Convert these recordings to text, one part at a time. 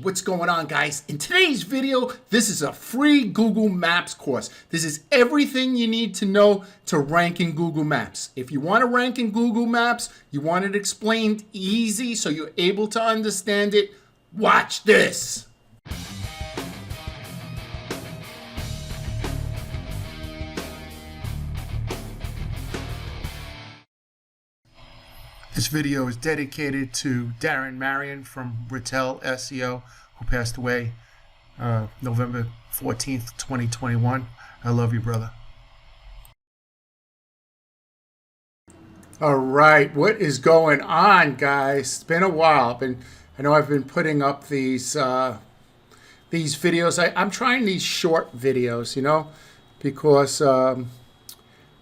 what's going on, guys? In today's video, this is a free Google Maps course. This is everything you need to know to rank in Google Maps. If you want to rank in Google Maps, you want it explained easy so you're able to understand it, watch this. This video is dedicated to Darren Marion from Retail SEO, who passed away November 14th, 2021. I love you, brother. All right, what is going on, guys? It's been a while. I know I've been putting up these videos. I'm trying these short videos, you know, because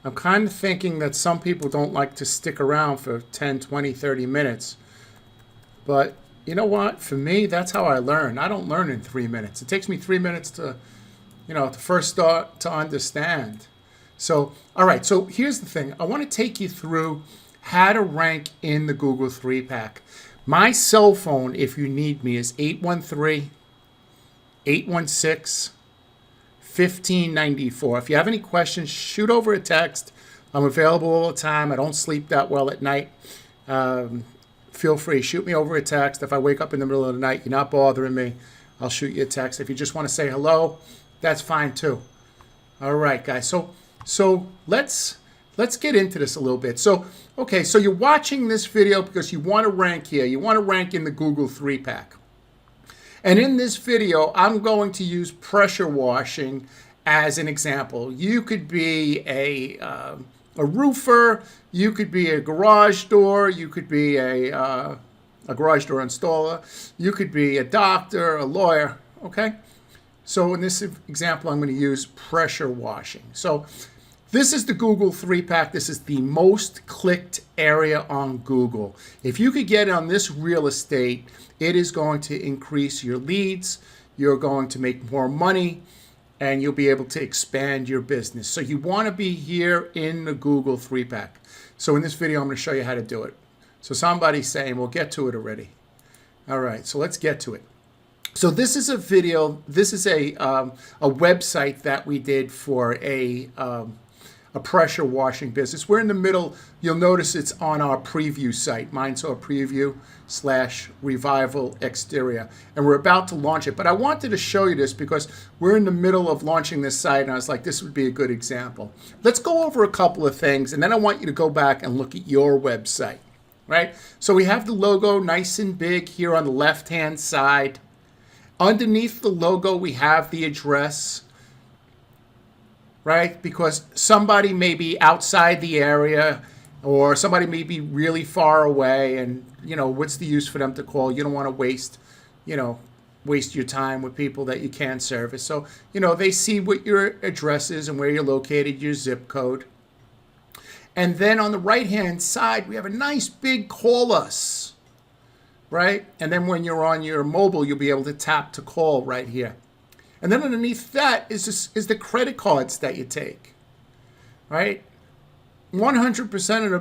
I'm kind of thinking that some people don't like to stick around for 10, 20, 30 minutes. But you know what? For me, that's how I learn. I don't learn in 3 minutes. It takes me 3 minutes to, to first start to understand. So, all right. So here's the thing. I want to take you through how to rank in the Google 3-pack. My cell phone, if you need me, is 813-816-1594. If you have any questions, shoot over a text. I'm available all the time. I don't sleep that well at night. Feel free, shoot me over a text. If I wake up in the middle of the night, you're not bothering me, I'll shoot you a text. If you just want to say hello, that's fine too. All right, guys. So let's get into this a little bit. So, okay, so you're watching this video because you want to rank here. You want to rank in the Google 3-pack. And in this video, I'm going to use pressure washing as an example. You could be a roofer, you could be a garage door, you could be a garage door installer, you could be a doctor, a lawyer, okay? So in this example, I'm going to use pressure washing. So this is the Google 3-pack. This is the most clicked area on Google. If you could get on this real estate, it is going to increase your leads, you're going to make more money, and you'll be able to expand your business. So you want to be here in the Google 3-pack. So in this video, I'm going to show you how to do it. So somebody's saying, well, get to it already. All right, so let's get to it. So this is a video, this is a website that we did for a pressure washing business. We're in the middle. You'll notice it's on our preview site, Mindsaw Preview/Revival Exterior. And we're about to launch it. But I wanted to show you this because we're in the middle of launching this site. And I was like, this would be a good example. Let's go over a couple of things. And then I want you to go back and look at your website, right? So we have the logo nice and big here on the left-hand side. Underneath the logo, we have the address, right? Because somebody may be outside the area or somebody may be really far away, and what's the use for them to call? You don't want to waste your time with people that you can't service. So, they see what your address is and where you're located, your zip code. And then on the right-hand side, we have a nice big call us, right? And then when you're on your mobile, you'll be able to tap to call right here. And then underneath that is the credit cards that you take, right? 100% of the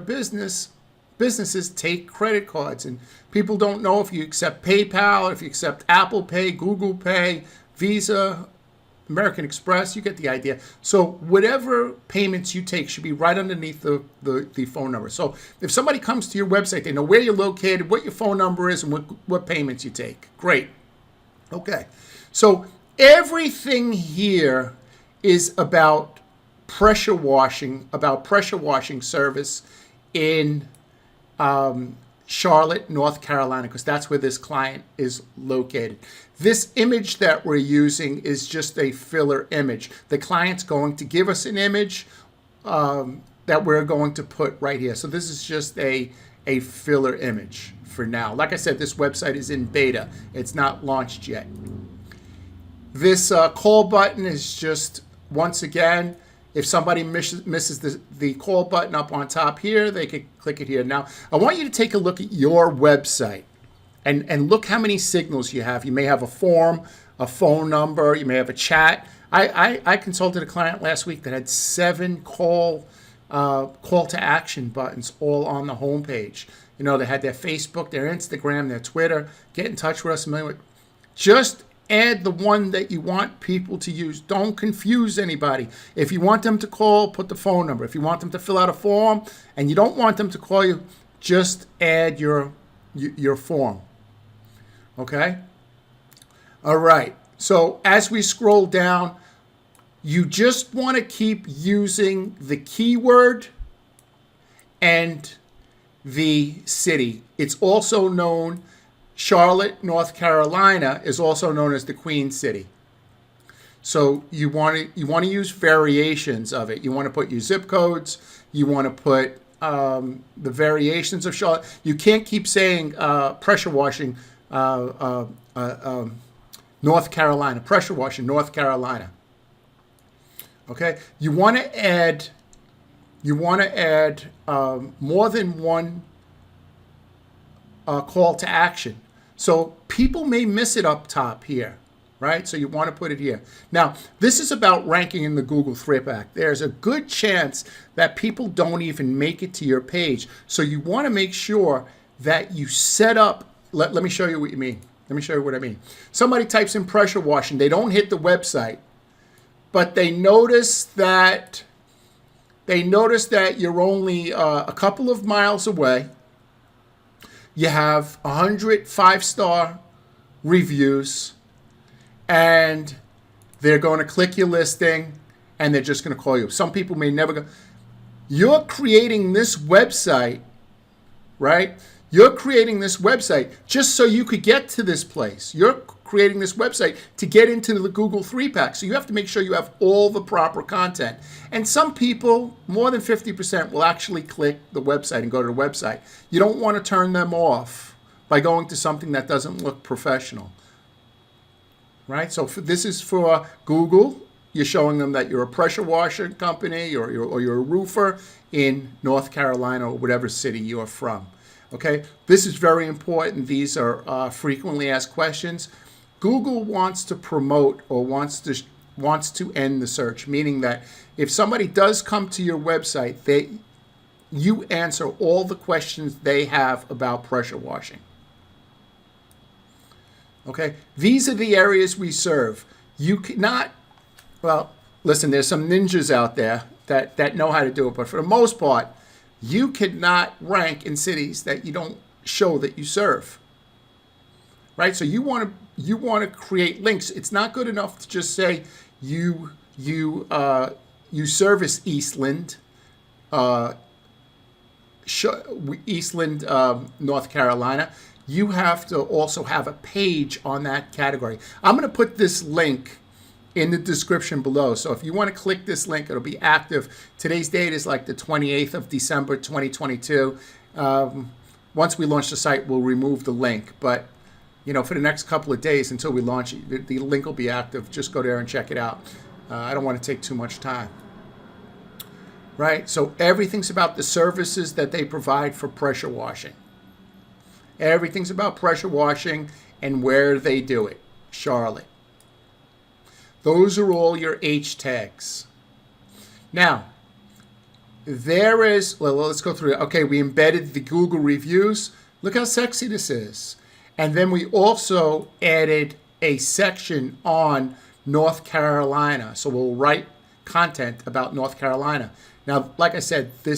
businesses take credit cards, and people don't know if you accept PayPal, if you accept Apple Pay, Google Pay, Visa, American Express. You get the idea. So whatever payments you take should be right underneath the phone number. So if somebody comes to your website, they know where you're located, what your phone number is, and what payments you take. Great. Okay. So everything here is about pressure washing service in Charlotte, North Carolina, because that's where this client is located. This image that we're using is just a filler image. The client's going to give us an image that we're going to put right here. So this is just a filler image for now. Like I said, this website is in beta. It's not launched yet. This call button is just, once again, if somebody misses the call button up on top here, they could click it here. Now, I want you to take a look at your website and look how many signals you have. You may have a form, a phone number, you may have a chat. I consulted a client last week that had 7 call to action buttons all on the homepage. They had their Facebook, their Instagram, their Twitter, get in touch with us, Just add the one that you want people to use. Don't confuse anybody. If you want them to call, put the phone number. If you want them to fill out a form and you don't want them to call you, just add your form. Okay? All right. So as we scroll down, you just want to keep using the keyword and the city. It's also known, Charlotte, North Carolina is also known as the Queen City. So you want to use variations of it. You want to put your zip codes. You want to put the variations of Charlotte. You can't keep saying pressure washing North Carolina, pressure washing North Carolina. Okay, you want to add more than one call to action. So people may miss it up top here, right? So you want to put it here. Now, this is about ranking in the Google Threat. There's a good chance that people don't even make it to your page. So you want to make sure that you set up, let me show you what you mean. Let me show you what I mean. Somebody types in pressure washing. They don't hit the website, but they notice that you're only a couple of miles away. You have 100 5-star reviews, and they're going to click your listing, and they're just going to call you. Some people may never go. You're creating this website, right? You're creating this website just so you could get to this place. You're creating this website to get into the Google 3-pack. So you have to make sure you have all the proper content. And some people, more than 50%, will actually click the website and go to the website. You don't want to turn them off by going to something that doesn't look professional. Right? So this is for Google. You're showing them that you're a pressure washer company or you're a roofer in North Carolina or whatever city you're from. Okay, this is very important. These are frequently asked questions. Google wants to promote or wants to end the search, meaning that if somebody does come to your website, you answer all the questions they have about pressure washing. Okay, these are the areas we serve. You cannot, well, listen, there's some ninjas out there that know how to do it, but for the most part, you cannot rank in cities that you don't show that you serve, right? So you want to create links. It's not good enough to just say you service Eastland, North Carolina. You have to also have a page on that category. I'm going to put this link in the description below. So if you want to click this link, it'll be active. Today's date is like the 28th of December, 2022. Once we launch the site, we'll remove the link. But, for the next couple of days until we launch it, the link will be active. Just go there and check it out. I don't want to take too much time. Right? So everything's about the services that they provide for pressure washing. Everything's about pressure washing and where they do it. Charlotte. Those are all your H tags. Now, let's go through it. Okay, we embedded the Google reviews. Look how sexy this is. And then we also added a section on North Carolina. So we'll write content about North Carolina. Now, like I said, the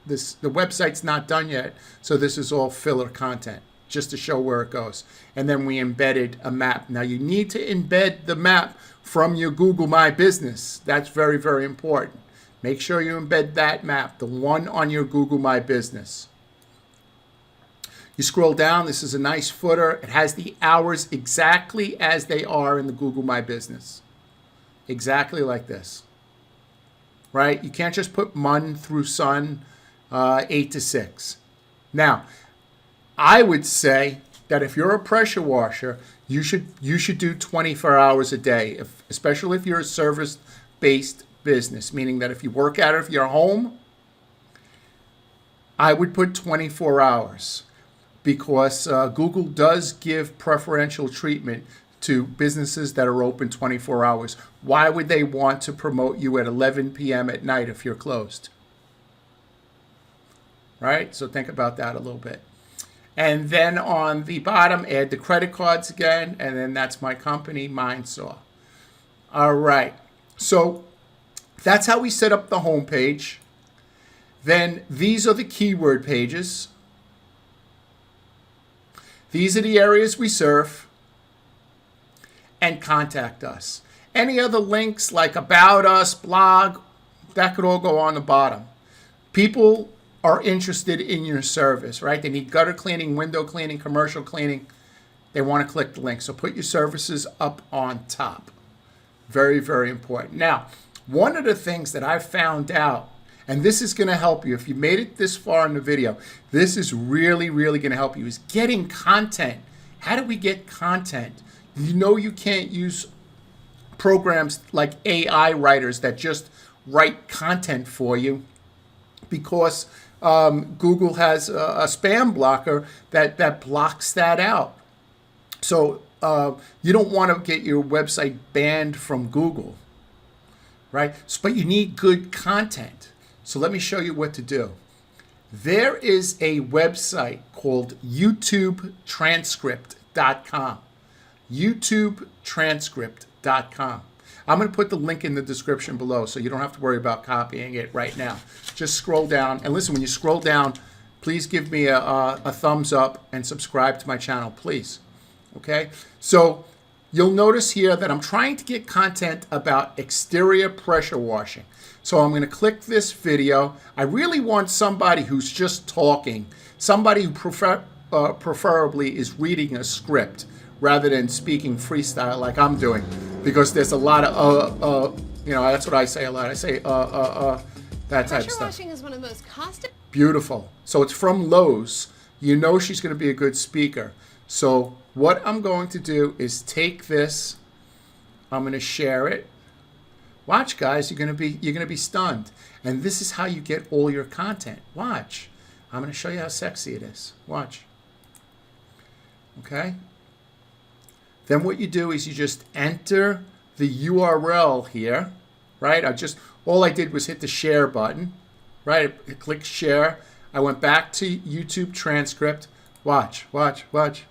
website's not done yet, so this is all filler content, just to show where it goes. And then we embedded a map. Now you need to embed the map from your Google My Business. That's very, very important. Make sure you embed that map, the one on your Google My Business. You scroll down, this is a nice footer. It has the hours exactly as they are in the Google My Business. Exactly like this. Right? You can't just put Mon through Sun, 8 to 6. Now, I would say that if you're a pressure washer, you should do 24 hours a day, especially if you're a service-based business, meaning that if you work out of your home, I would put 24 hours because Google does give preferential treatment to businesses that are open 24 hours. Why would they want to promote you at 11 p.m. at night if you're closed? Right? So think about that a little bit. And then on the bottom, add the credit cards again, and then that's my company, Mindsaw. All right, so that's how we set up the home page. Then these are the keyword pages. These are the areas we serve. And contact us. Any other links like About Us, blog, that could all go on the bottom. People are interested in your service, right? They need gutter cleaning, window cleaning, commercial cleaning. They want to click the link. So put your services up on top. Very, very important. Now, one of the things that I found out, and this is going to help you if you made it this far in the video, this is really, really going to help you, is getting content. How do we get content? You know you can't use programs like AI writers that just write content for you because Google has a spam blocker that blocks that out. So you don't want to get your website banned from Google, right? But you need good content. So let me show you what to do. There is a website called YouTubeTranscript.com. YouTubeTranscript.com. I'm going to put the link in the description below so you don't have to worry about copying it right now. Just scroll down. And listen, when you scroll down, please give me a thumbs up and subscribe to my channel, please. Okay? So you'll notice here that I'm trying to get content about exterior pressure washing. So I'm going to click this video. I really want somebody who's just talking, somebody who preferably is reading a script rather than speaking freestyle like I'm doing, because there's a lot of, that's what I say a lot. I say, that type of stuff. Pressure washing is one of the most Beautiful. So it's from Lowe's. You know she's going to be a good speaker. So what I'm going to do is take this. I'm going to share it. Watch, guys. You're going to be stunned. And this is how you get all your content. Watch. I'm going to show you how sexy it is. Watch. Okay. Then what you do is you just enter the URL here, right? All I did was hit the share button, right? I clicked share. I went back to YouTube transcript. Watch, watch, watch.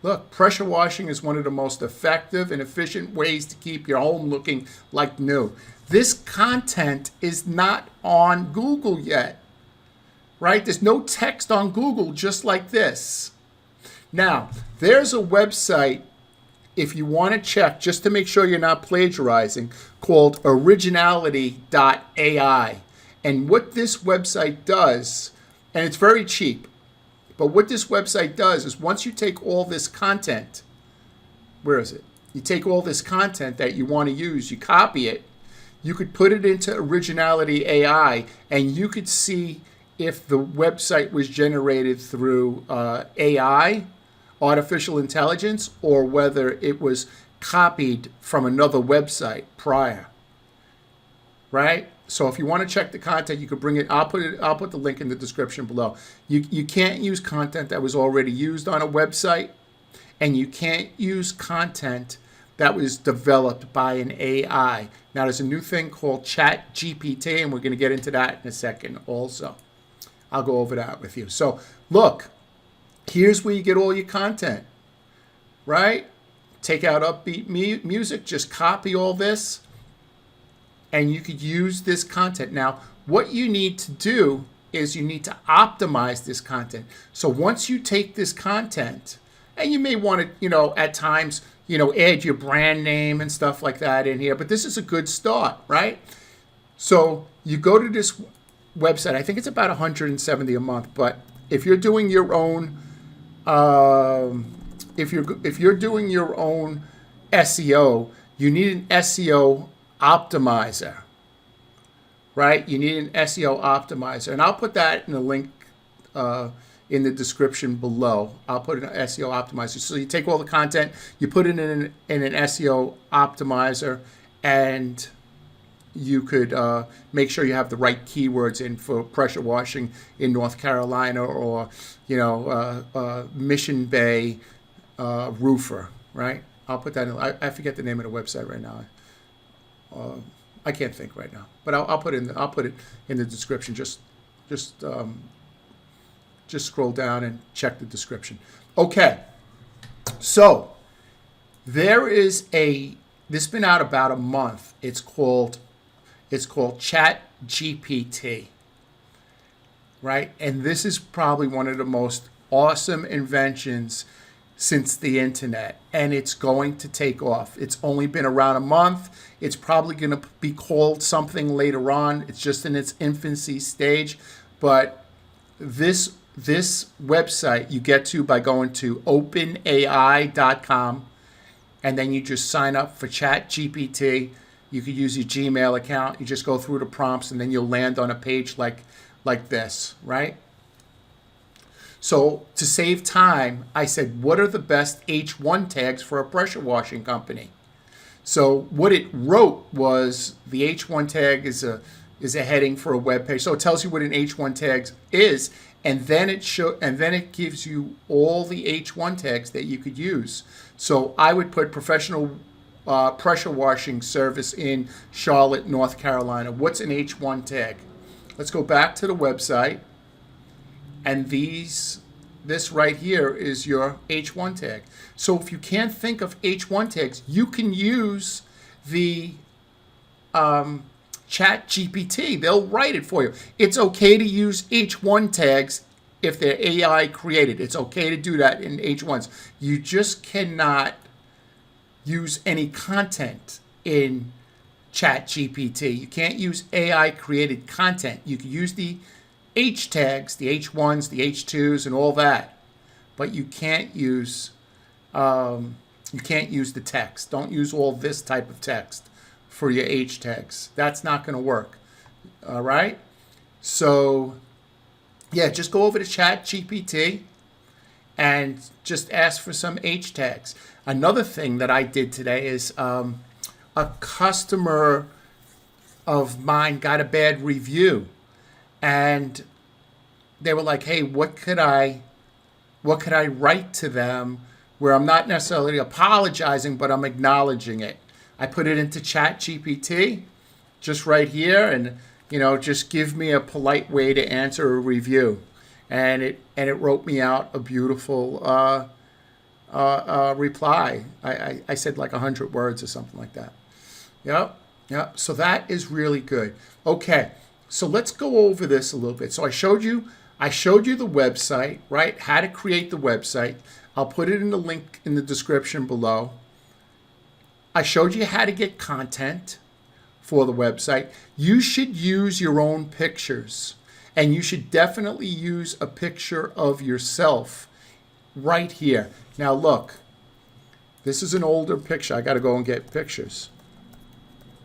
Look, pressure washing is one of the most effective and efficient ways to keep your home looking like new. This content is not on Google yet, right? There's no text on Google just like this. Now, there's a website, if you want to check, just to make sure you're not plagiarizing, called originality.ai. And what this website does, and it's very cheap, but what this website does is once you take all this content, where is it? You take all this content that you want to use, you copy it, you could put it into Originality AI, and you could see if the website was generated through AI, artificial intelligence, or whether it was copied from another website prior, right? So if you want to check the content, you could bring it. I'll put the link in the description below. You can't use content that was already used on a website, and you can't use content that was developed by an AI. Now there's a new thing called CHAT-GPT, and we're going to get into that in a second also. I'll go over that with you. So look, here's where you get all your content, right? Take out upbeat music, just copy all this, and you could use this content. Now, what you need to do is you need to optimize this content. So once you take this content, and you may want to, at times, add your brand name and stuff like that in here, but this is a good start, right? So you go to this website. I think it's about $170 a month, but if you're doing your own if you're doing your own SEO, you need an SEO optimizer, right? You need an SEO optimizer, and I'll put that in the link in the description below. I'll put an SEO optimizer. So you take all the content, you put it in an SEO optimizer, and you could make sure you have the right keywords in for pressure washing in North Carolina, or Mission Bay roofer, right? I'll put that in. I forget the name of the website right now. I can't think right now, but I'll put it in the description. Just just scroll down and check the description. Okay, so there is this has been out about a month. It's called CHAT-GPT, right? And this is probably one of the most awesome inventions since the internet, and it's going to take off. It's only been around a month. It's probably going to be called something later on. It's just in its infancy stage, but this website you get to by going to openai.com, and then you just sign up for ChatGPT. You could use your Gmail account. You just go through the prompts, and then you'll land on a page like this, right? So to save time, I said, what are the best H1 tags for a pressure washing company? So what it wrote was the H1 tag is a heading for a web page. So it tells you what an H1 tag is, and then it gives you all the H1 tags that you could use. So I would put professional pressure washing service in Charlotte, North Carolina. What's an H1 tag? Let's go back to the website, and this right here is your H1 tag. So if you can't think of H1 tags, you can use the ChatGPT. They'll write it for you. It's okay to use H1 tags if they're AI created. It's okay to do that in H1s. You just cannot use any content in ChatGPT. You can't use AI created content. You can use the H tags, the H1s, the H2s, and all that, but you can't use the text. Don't use all this type of text for your H tags. That's not going to work. All right. So yeah, just go over to ChatGPT and just ask for some H tags. Another thing that I did today is a customer of mine got a bad review, and they were like, hey, what could I write to them where I'm not necessarily apologizing, but I'm acknowledging it? I put it into ChatGPT just right here, and just give me a polite way to answer a review, and it wrote me out a beautiful reply. I said like 100 words or something like that. Yep. So that is really good. Okay, so let's go over this a little bit. So I showed you the website, right? How to create the website. I'll put it in the link in the description below. I showed you how to get content for the website. You should use your own pictures, and you should definitely use a picture of yourself right here. Now look, this is an older picture. I got to go and get pictures,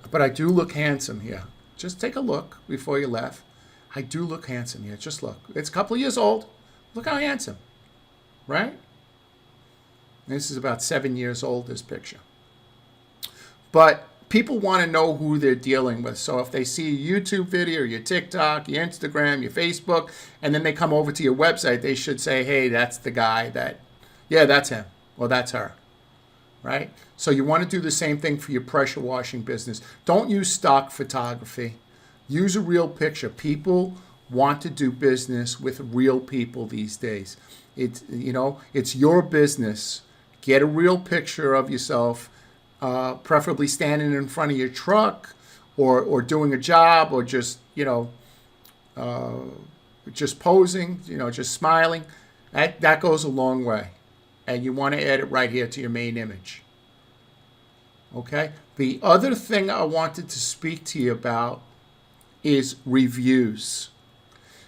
but I do look handsome here. Just take a look before you laugh. I do look handsome here. Just look. It's a couple of years old. Look how handsome, right? This is about 7 years old, this picture. But people want to know who they're dealing with. So if they see a YouTube video, your TikTok, your Instagram, your Facebook, and then they come over to your website, they should say, hey, that's the guy that's him, or that's her, right? So you want to do the same thing for your pressure washing business. Don't use stock photography. Use a real picture. People want to do business with real people these days. It's your business. Get a real picture of yourself, preferably standing in front of your truck, or doing a job, or just posing, just smiling. That goes a long way, and you want to add it right here to your main image. Okay. The other thing I wanted to speak to you about is reviews.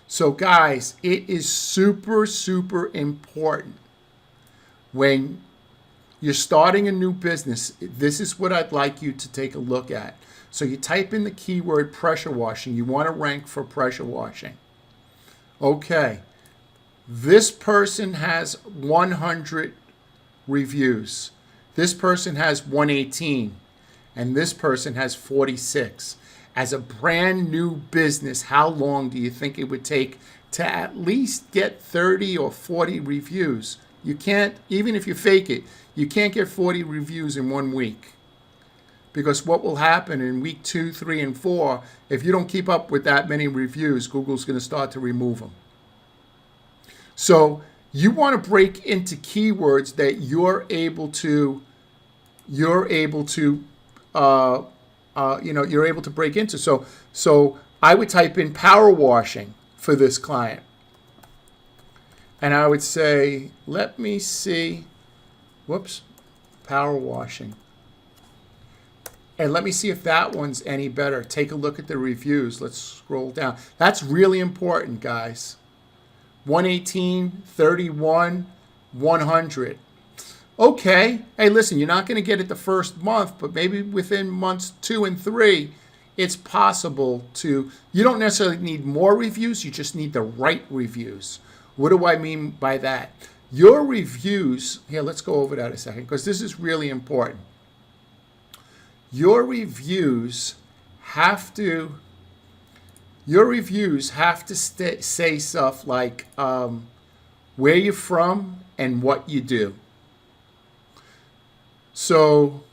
So guys, it is super, super important when you're starting a new business. This is what I'd like you to take a look at. So you type in the keyword pressure washing. You want to rank for pressure washing. Okay. This person has 100 reviews. This person has 118. And this person has 46. As a brand new business, how long do you think it would take to at least get 30 or 40 reviews? You can't, even if you fake it, you can't get 40 reviews in 1 week. Because what will happen in week 2, 3, and 4, if you don't keep up with that many reviews, Google's going to start to remove them. So you want to break into keywords that you're able to you're able to break into. So I would type in power washing for this client, and I would say, let me see, power washing. And let me see if that one's any better. Take a look at the reviews. Let's scroll down. That's really important, guys. 118, 31, 100. Okay. Hey, listen, you're not going to get it the first month, but maybe within months 2 and 3, it's possible to, you don't necessarily need more reviews, you just need the right reviews. What do I mean by that? Your reviews, here, let's go over that a second, because this is really important. Your reviews have to say stuff like where you're from and what you do. So,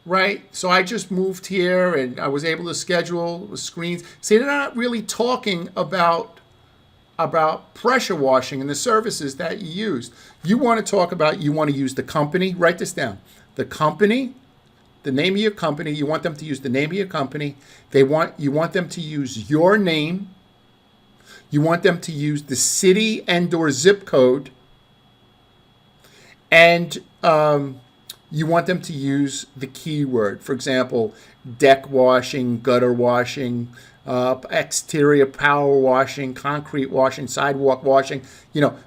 right? So I just moved here and I was able to schedule the screens. See, they're not really talking about pressure washing and the services that you used. You want to talk about, you want to use the company. Write this down. The company, the name of your company. You want them to use the name of your company. You want them to use your name. You want them to use the city and/or zip code. And you want them to use the keyword. For example, deck washing, gutter washing, exterior power washing, concrete washing, sidewalk washing.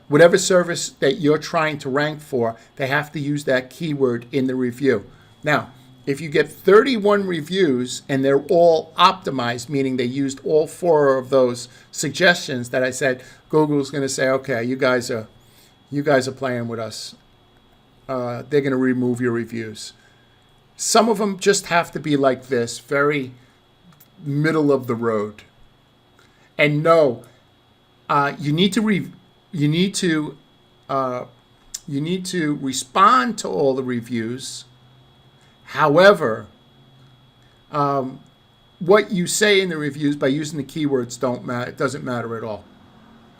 Whatever service that you're trying to rank for, they have to use that keyword in the review. Now, if you get 31 reviews and they're all optimized, meaning they used all 4 of those suggestions that I said, Google's going to say, okay, you guys are playing with us. They're going to remove your reviews. Some of them just have to be like this, very middle of the road. And no, you need to respond to all the reviews. However, what you say in the reviews by using the keywords don't matter. It doesn't matter at all.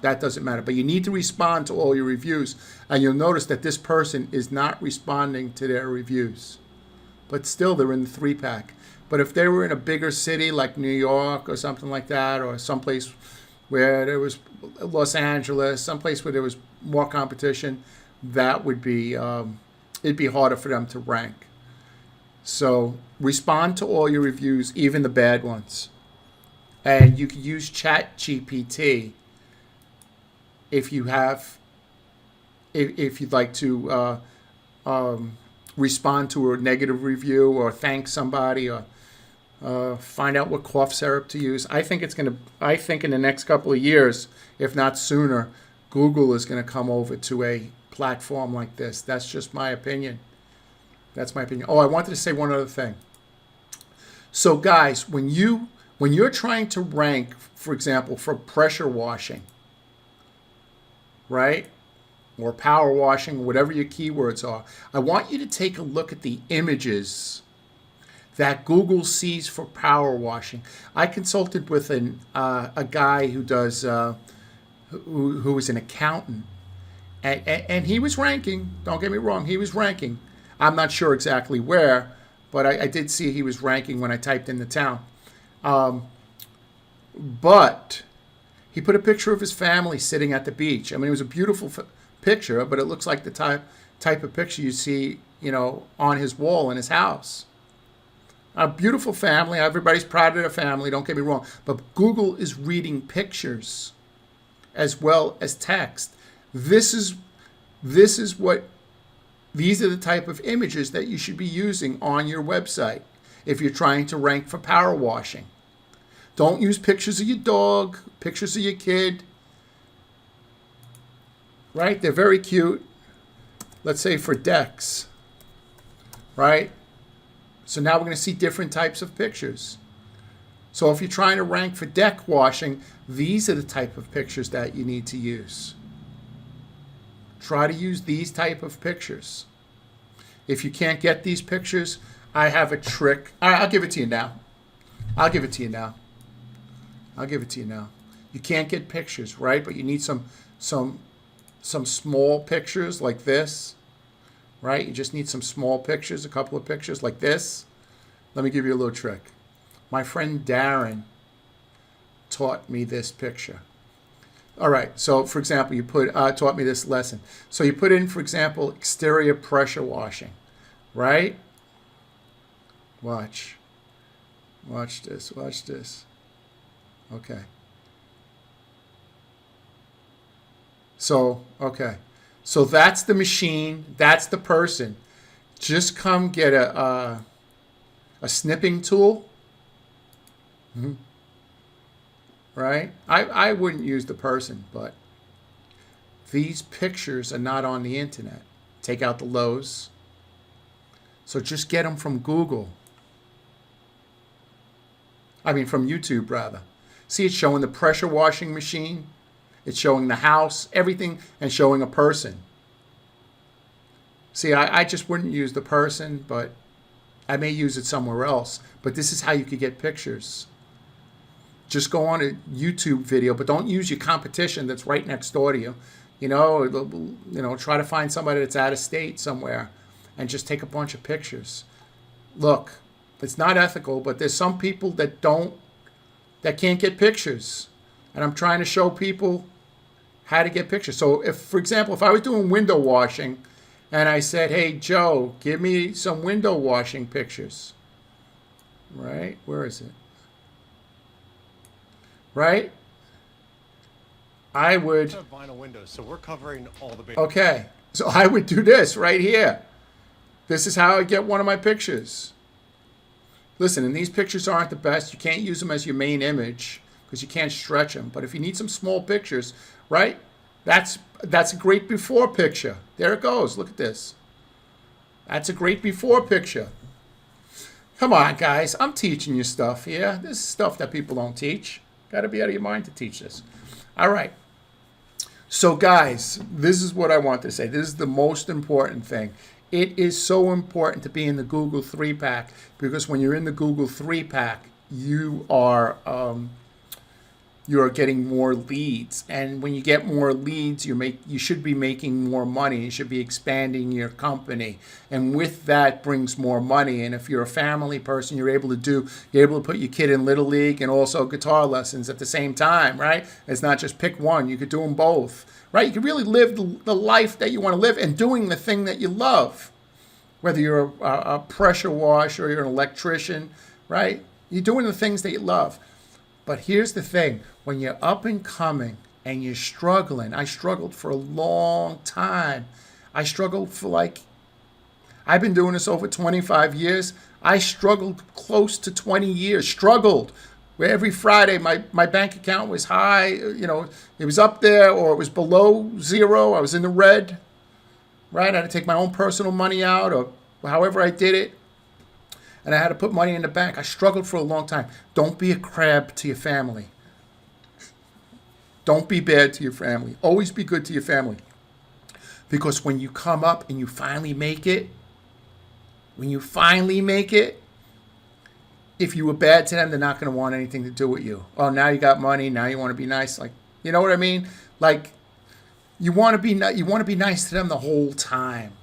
That doesn't matter. But you need to respond to all your reviews. And you'll notice that this person is not responding to their reviews. But still, they're in the 3-pack. But if they were in a bigger city like New York or something like that, or someplace where there was Los Angeles, someplace where there was more competition, that would be, it'd be harder for them to rank. So respond to all your reviews, even the bad ones. And you can use CHAT-GPT if you'd like to respond to a negative review or thank somebody or find out what cough syrup to use. I think in the next couple of years, if not sooner, Google is going to come over to a platform like this. That's just my opinion. That's my opinion. Oh, I wanted to say one other thing. So guys, when you're trying to rank, for example, for pressure washing, right? Or power washing, whatever your keywords are, I want you to take a look at the images that Google sees for power washing. I consulted with a guy who does who is an accountant, and he was ranking. Don't get me wrong, he was ranking. I'm not sure exactly where, but I did see he was ranking when I typed in the town. But he put a picture of his family sitting at the beach. I mean, it was a beautiful picture, but it looks like the type of picture you see, on his wall in his house. A beautiful family. Everybody's proud of their family. Don't get me wrong. But Google is reading pictures as well as text. These are the type of images that you should be using on your website if you're trying to rank for power washing. Don't use pictures of your dog, pictures of your kid. Right? They're very cute. Let's say for decks. Right? So now we're going to see different types of pictures. So if you're trying to rank for deck washing, these are the type of pictures that you need to use. Try to use these type of pictures. If you can't get these pictures, I have a trick. I'll give it to you now. You can't get pictures, right? But you need some some small pictures like this, right? You just need some small pictures, a couple of pictures like this. Let me give you a little trick. My friend Darren taught me this picture. All right, so for example, you put taught me this lesson. So you put in, for example, exterior pressure washing, right? Watch this, watch this. Okay. So, okay. So that's the machine, that's the person. Just come get a snipping tool. Mm-hmm. Right? I wouldn't use the person, but these pictures are not on the internet. Take out the lows. So just get them from Google. I mean, from YouTube, rather. See, it's showing the pressure washing machine. It's showing the house, everything, and showing a person. See, I just wouldn't use the person, but I may use it somewhere else. But this is how you could get pictures. Just go on a YouTube video, but don't use your competition that's right next door to you. You know, try to find somebody that's out of state somewhere and just take a bunch of pictures. Look, it's not ethical, but there's some people that can't get pictures. And I'm trying to show people how to get pictures. So if, for example, if I was doing window washing and I said, hey, Joe, give me some window washing pictures. Right? Where is it? Right? I would. Vinyl windows, so we're covering all the bases. Okay, so I would do this right here. This is how I get one of my pictures. Listen, and these pictures aren't the best. You can't use them as your main image because you can't stretch them. But if you need some small pictures, right? That's a great before picture. There it goes. Look at this. That's a great before picture. Come on, guys. I'm teaching you stuff here. This is stuff that people don't teach. Got to be out of your mind to teach this. All right. So, guys, this is what I want to say. This is the most important thing. It is so important to be in the Google 3-pack because when you're in the Google 3-pack, you are getting more leads, and when you get more leads, you should be making more money. You should be expanding your company, and with that brings more money. And if you're a family person, you're able to put your kid in Little League and also guitar lessons at the same time, right? It's not just pick one. You could do them both, right? You could really live the life that you want to live and doing the thing that you love, whether you're a pressure washer or you're an electrician, right? You're doing the things that you love. But here's the thing, when you're up and coming and you're struggling, I struggled for a long time. I've been doing this over 25 years. I struggled close to 20 years, where every Friday my bank account was high, it was up there or it was below zero. I was in the red, right? I had to take my own personal money out or however I did it. And I had to put money in the bank. I struggled for a long time. Don't be a crab to your family. Don't be bad to your family. Always be good to your family. Because when you come up and you finally make it, if you were bad to them, they're not going to want anything to do with you. Oh, now you got money. Now you want to be nice. Like, you know what I mean? Like, you want to be nice to them the whole time.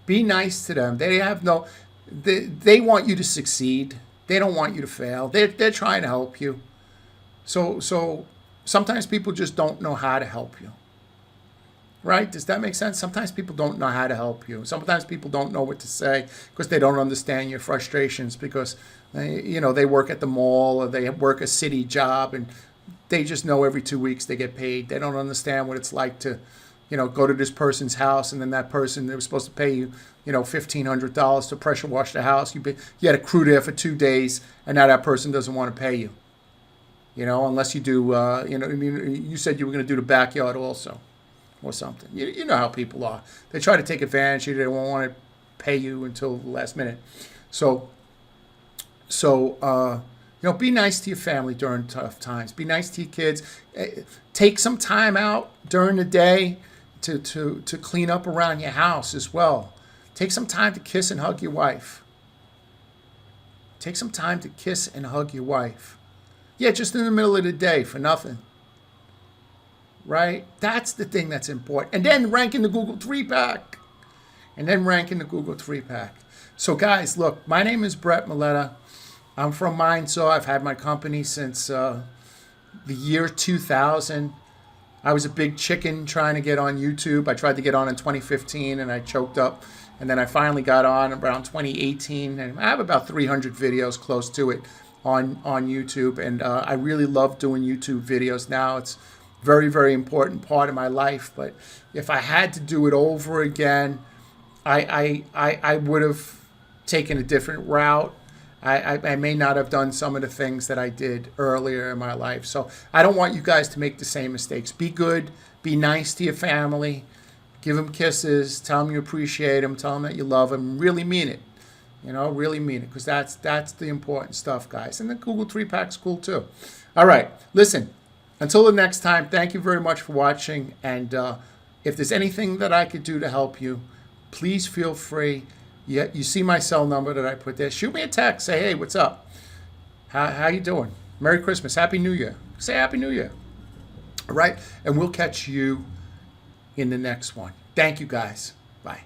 Be nice to them. They want you to succeed. They don't want you to fail. They're trying to help you. So sometimes people just don't know how to help you. Right? Does that make sense? Sometimes people don't know how to help you. Sometimes people don't know what to say because they don't understand your frustrations because they work at the mall or they work a city job and they just know every 2 weeks they get paid. They don't understand what it's like to go to this person's house and then that person, they were supposed to pay you, $1,500 to pressure wash the house. You had a crew there for 2 days and now that person doesn't want to pay you. Unless you do, you said you were going to do the backyard also or something. You know how people are. They try to take advantage of you. They won't want to pay you until the last minute. So be nice to your family during tough times. Be nice to your kids. Take some time out during the day to clean up around your house as well. Take some time to kiss and hug your wife. Take some time to kiss and hug your wife. Yeah, just in the middle of the day for nothing. right? That's the thing that's important. And then rank in the Google 3-pack. So guys, look, my name is Brett Milletta. I'm from Mindsaw. I've had my company since the year 2000. I was a big chicken trying to get on YouTube. I tried to get on in 2015 and I choked up. And then I finally got on around 2018. And I have about 300 videos close to it on YouTube. And I really love doing YouTube videos now. It's very, very important part of my life. But if I had to do it over again, I would have taken a different route. I may not have done some of the things that I did earlier in my life. So I don't want you guys to make the same mistakes. Be good. Be nice to your family. Give them kisses. Tell them you appreciate them. Tell them that you love them. Really mean it. Really mean it, because that's the important stuff, guys. And the Google 3-pack's cool too. All right. Listen, until the next time, thank you very much for watching. And if there's anything that I could do to help you, please feel free. Yeah, you see my cell number that I put there. Shoot me a text. Say, hey, what's up? How you doing? Merry Christmas. Happy New Year. Say Happy New Year. All right? And we'll catch you in the next one. Thank you, guys. Bye.